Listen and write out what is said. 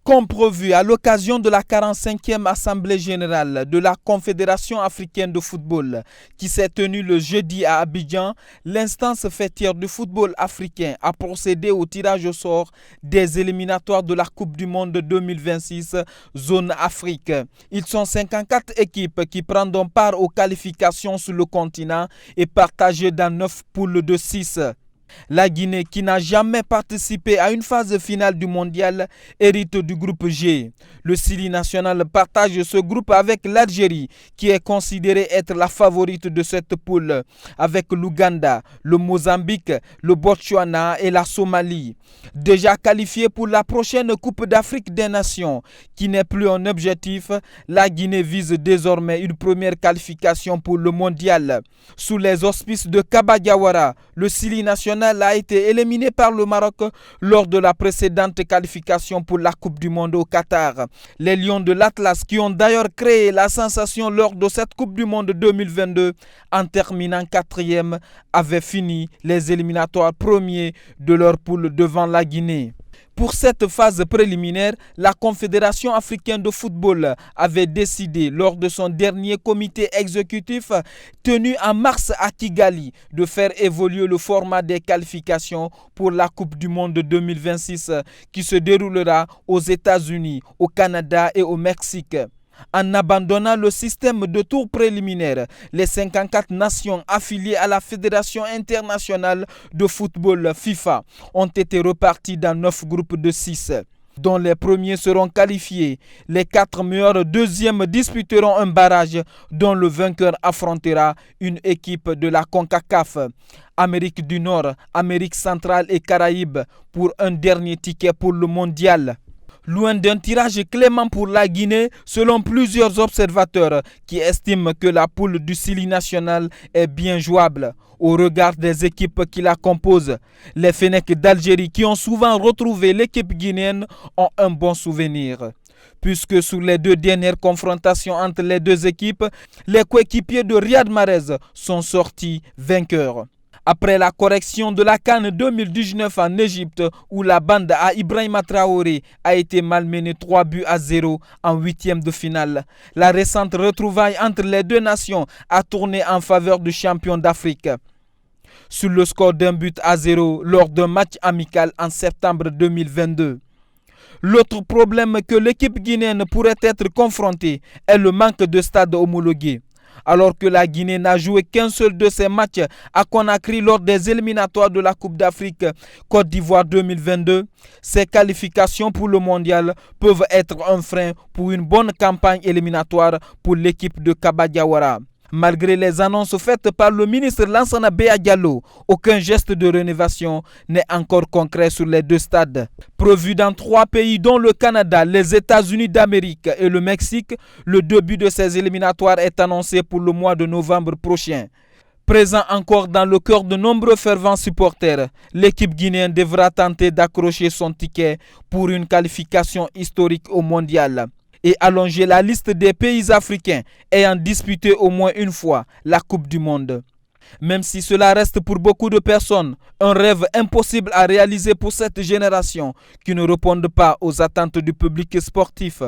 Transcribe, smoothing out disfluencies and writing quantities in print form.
Comme prévu à l'occasion de la 45e Assemblée générale de la Confédération africaine de football qui s'est tenue le jeudi à Abidjan, l'instance fêtière du football africain a procédé au tirage au sort des éliminatoires de la Coupe du Monde 2026 Zone Afrique. Ils sont 54 équipes qui prendront part aux qualifications sur le continent et partagées dans 9 poules de 6. La Guinée, qui n'a jamais participé à une phase finale du mondial, hérite du groupe G. Le Sili national partage ce groupe avec l'Algérie, qui est considérée être la favorite de cette poule, avec l'Ouganda, le Mozambique, le Botswana et la Somalie. Déjà qualifiée pour la prochaine Coupe d'Afrique des Nations, qui n'est plus un objectif, la Guinée vise désormais une première qualification pour le mondial. Sous les auspices de Kaba Diawara, le Sili national a été éliminé par le Maroc lors de la précédente qualification pour la Coupe du Monde au Qatar. Les Lions de l'Atlas, qui ont d'ailleurs créé la sensation lors de cette Coupe du Monde 2022, en terminant 4e, avaient fini les éliminatoires premiers de leur poule devant la Guinée. Pour cette phase préliminaire, la Confédération africaine de football avait décidé lors de son dernier comité exécutif tenu en mars à Kigali de faire évoluer le format des qualifications pour la Coupe du Monde 2026 qui se déroulera aux États-Unis, au Canada et au Mexique. En abandonnant le système de tours préliminaires, les 54 nations affiliées à la Fédération internationale de football FIFA ont été reparties dans 9 groupes de 6, dont les premiers seront qualifiés. Les 4 meilleurs deuxièmes disputeront un barrage dont le vainqueur affrontera une équipe de la CONCACAF, Amérique du Nord, Amérique centrale et Caraïbes pour un dernier ticket pour le mondial. Loin d'un tirage clément pour la Guinée, selon plusieurs observateurs qui estiment que la poule du Sili national est bien jouable au regard des équipes qui la composent. Les Fennecs d'Algérie, qui ont souvent retrouvé l'équipe guinéenne, ont un bon souvenir. Puisque sur les 2 dernières confrontations entre les 2 équipes, les coéquipiers de Riyad Mahrez sont sortis vainqueurs. Après la correction de la CAN 2019 en Égypte, où la bande à Ibrahima Traoré a été malmenée 3-0 en 8e de finale, la récente retrouvaille entre les 2 nations a tourné en faveur du champion d'Afrique. Sur le score d'1-0 lors d'un match amical en septembre 2022. L'autre problème que l'équipe guinéenne pourrait être confrontée est le manque de stades homologués. Alors que la Guinée n'a joué qu'un seul de ses matchs à Conakry lors des éliminatoires de la Coupe d'Afrique Côte d'Ivoire 2022, ses qualifications pour le mondial peuvent être un frein pour une bonne campagne éliminatoire pour l'équipe de Kaba Diawara. Malgré les annonces faites par le ministre Lansana Béa Diallo, aucun geste de rénovation n'est encore concret sur les 2 stades. Prévu dans 3 pays dont le Canada, les États-Unis d'Amérique et le Mexique, le début de ces éliminatoires est annoncé pour le mois de novembre prochain. Présent encore dans le cœur de nombreux fervents supporters, l'équipe guinéenne devra tenter d'accrocher son ticket pour une qualification historique au mondial et allonger la liste des pays africains ayant disputé au moins une fois la Coupe du Monde. Même si cela reste pour beaucoup de personnes un rêve impossible à réaliser pour cette génération qui ne répond pas aux attentes du public sportif.